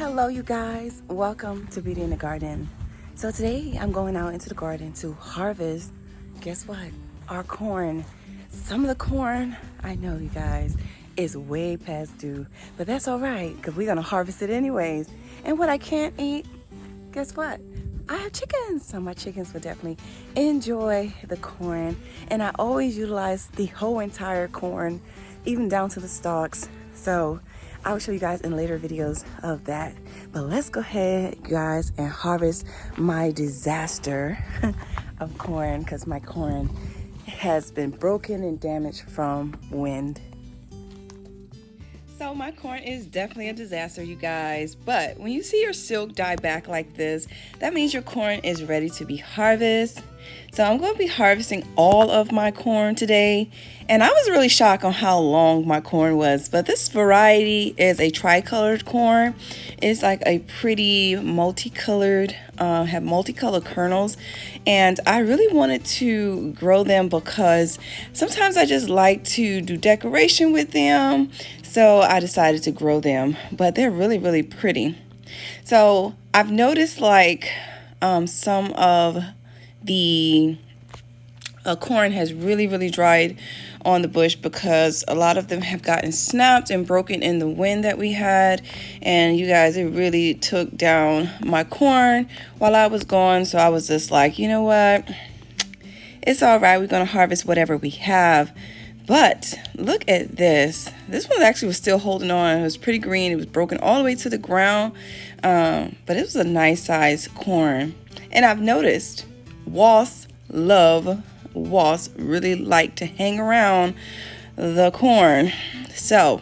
Hello you guys, welcome to Beauty in the Garden. So today I'm going out into the garden to harvest, guess what, our corn. Some of the corn, I know you guys, is way past due, but that's all right because we're gonna harvest it anyways. And what I can't eat, guess what, I have chickens, so my chickens will definitely enjoy the corn. And I always utilize the whole entire corn, even down to the stalks. So I'll show you guys in later videos of that. But let's go ahead, guys, and harvest my disaster of corn, because my corn has been broken and damaged from wind. So my corn is definitely a disaster, you guys. But when you see your silk die back like this, that means your corn is ready to be harvested. So I'm going to be harvesting all of my corn today. And I was really shocked on how long my corn was. But this variety is a tricolored corn. It's like a pretty multicolored, have multicolored kernels. And I really wanted to grow them because sometimes I just like to do decoration with them. So I decided to grow them, but they're really, really pretty. So I've noticed like some of the corn has really dried on the bush because a lot of them have gotten snapped and broken in the wind that we had. And you guys, it really took down my corn while I was gone. So I was just like, you know what? It's all right. We're going to harvest whatever we have. But look at this. This one actually was still holding on. It was pretty green. It was broken all the way to the ground. But it was a nice size corn. And I've noticed wasps really like to hang around the corn. So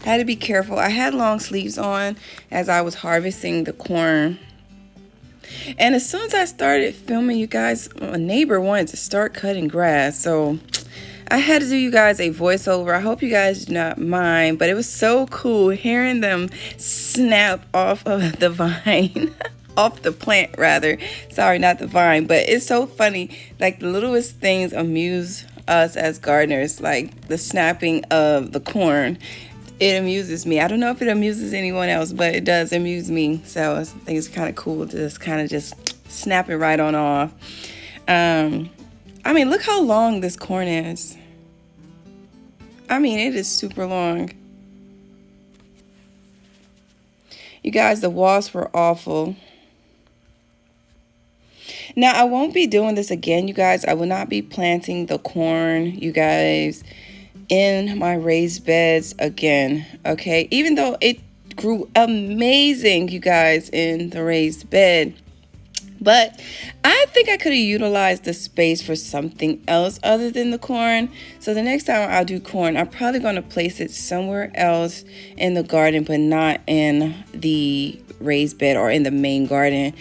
I had to be careful. I had long sleeves on as I was harvesting the corn. And as soon as I started filming, you guys, a neighbor wanted to start cutting grass. So I had to do you guys a voiceover. I hope you guys do not mind, but it was so cool hearing them snap off of the vine, off the plant rather. Sorry, not the vine, but it's so funny. Like the littlest things amuse us as gardeners, like the snapping of the corn. It amuses me. I don't know if it amuses anyone else, but it does amuse me. So I think it's kind of cool to just snap it right on off. I mean, look how long this corn is. I mean, it is super long. You guys, the wasps were awful. Now, I won't be doing this again, you guys. I will not be planting the corn, you guys, in my raised beds again, okay? Even though it grew amazing, you guys, in the raised bed. But I think I could have utilized the space for something else other than the corn. So the next time I'll do corn, I'm probably going to place it somewhere else in the garden, but not in the raised bed or in the main garden.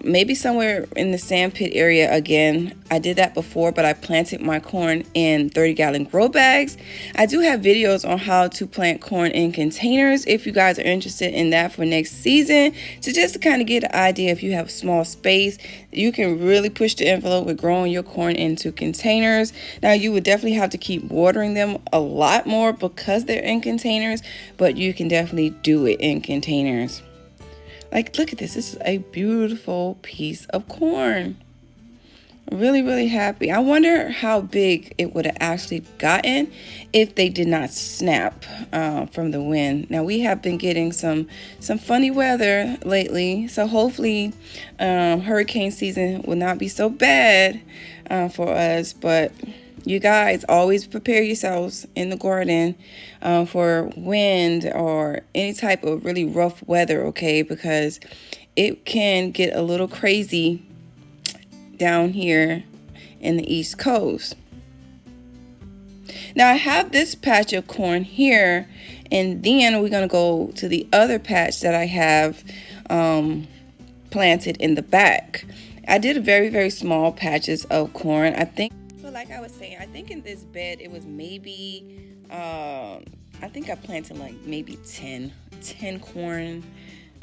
Maybe somewhere in the sand pit area again. I did that before, but I planted my corn in 30-gallon grow bags. I do have videos on how to plant corn in containers if you guys are interested in that for next season. So just to kind of get an idea, if you have small space, you can really push the envelope with growing your corn into containers. Now you would definitely have to keep watering them a lot more because they're in containers, but you can definitely do it in containers. Like, look at this. This is a beautiful piece of corn. Really happy. I wonder how big it would have actually gotten if they did not snap from the wind. Now, we have been getting some funny weather lately, so hopefully hurricane season will not be so bad for us. But you guys, always prepare yourselves in the garden for wind or any type of really rough weather, okay? Because it can get a little crazy down here in the East Coast. Now I have this patch of corn here, and then we're going to go to the other patch that I have planted in the back. I did very small patches of corn. I think, but like I was saying, I think in this bed it was maybe I think I planted like maybe 10 corn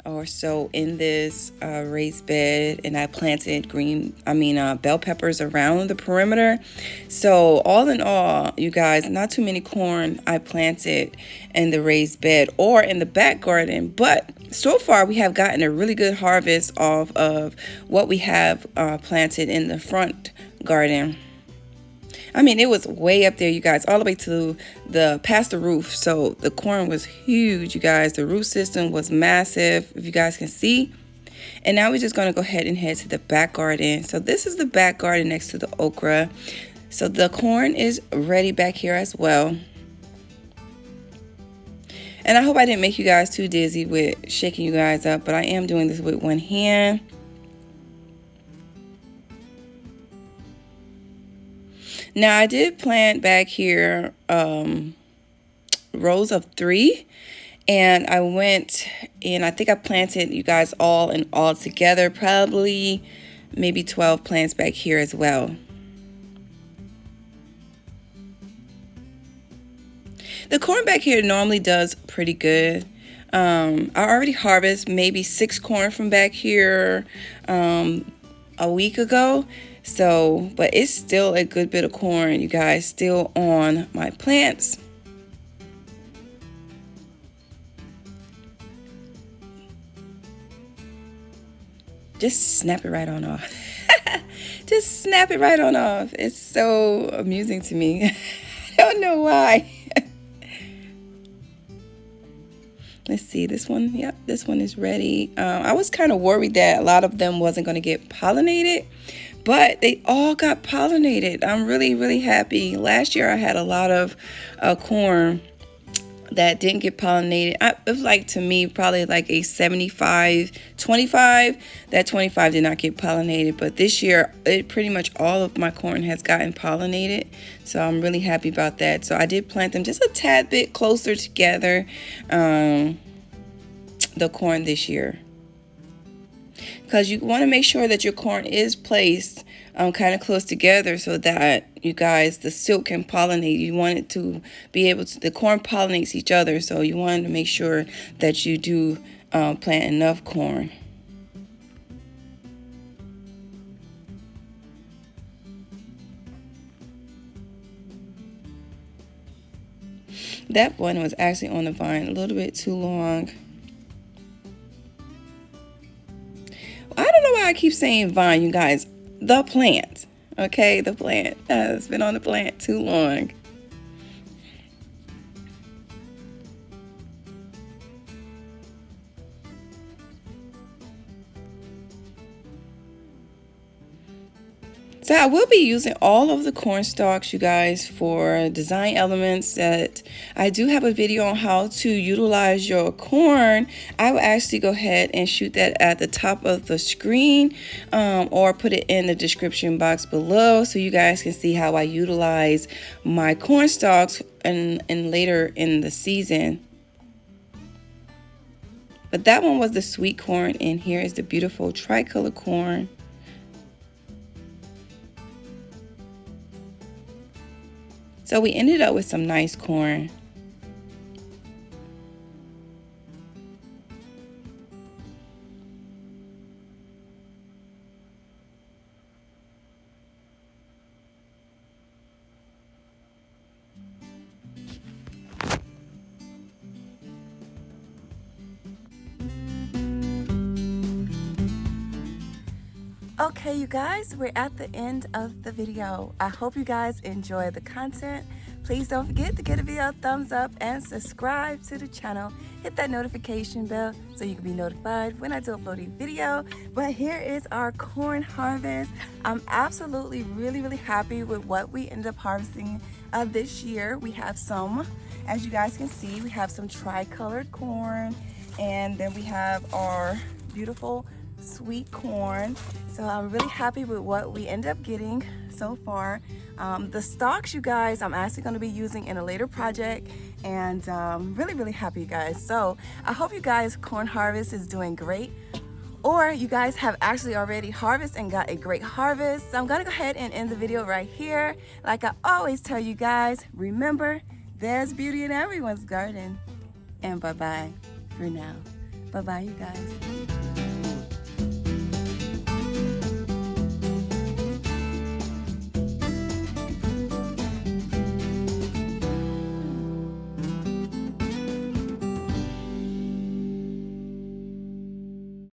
or so in this raised bed, and I planted bell peppers around the perimeter. So all in all, you guys, not too many corn I planted in the raised bed or in the back garden, but so far we have gotten a really good harvest off of what we have planted in the front garden. I mean, it was way up there, you guys, all the way to past the roof. So the corn was huge, you guys. The root system was massive, if you guys can see. And now we're just going to go ahead and head to the back garden. So this is the back garden next to the okra. So the corn is ready back here as well. And I hope I didn't make you guys too dizzy with shaking you guys up, but I am doing this with one hand. Now I did plant back here rows of 3, and I went and I think I planted, you guys, all together, probably maybe 12 plants back here as well. The corn back here normally does pretty good. I already harvested maybe 6 corn from back here a week ago. So, but it's still a good bit of corn, you guys, still on my plants. Just snap it right on off. Just snap it right on off. It's so amusing to me. I don't know why. Let's see, this one, yep, this one is ready. I was kind of worried that a lot of them wasn't going to get pollinated, but they all got pollinated. I'm really, really happy. Last year I had a lot of corn that didn't get pollinated. It was like, to me, probably like a 75-25. That 25 did not get pollinated, but this year pretty much all of my corn has gotten pollinated, so I'm really happy about that. So I did plant them just a tad bit closer together, the corn this year, because you want to make sure that your corn is placed kind of close together so that, you guys, the silk can pollinate. You want it to be able to, the corn pollinates each other, so you want to make sure that you do plant enough corn. That one was actually on the vine a little bit too long. I don't know why I keep saying vine, you guys. The plant, okay? The plant. It's been on the plant too long. So I will be using all of the corn stalks, you guys, for design elements. That I do have a video on how to utilize your corn. I will actually go ahead and shoot that at the top of the screen, or put it in the description box below, so you guys can see how I utilize my corn stalks and later in the season. But that one was the sweet corn, and here is the beautiful tricolor corn. So we ended up with some nice corn. Okay, you guys, we're at the end of the video. I hope you guys enjoy the content. Please don't forget to give the video a thumbs up and subscribe to the channel. Hit that notification bell so you can be notified when I do upload a video. But here is our corn harvest. I'm absolutely really happy with what we ended up harvesting this year. We have some, as you guys can see, we have some tri-colored corn, and then we have our beautiful sweet corn. So I'm really happy with what we end up getting so far. The stalks, you guys, I'm actually going to be using in a later project, and really happy, you guys. So I hope you guys corn harvest is doing great, or you guys have actually already harvested and got a great harvest. So I'm gonna go ahead and end the video right here. Like I always tell you guys, remember, there's beauty in everyone's garden. And bye-bye for now. Bye-bye, you guys.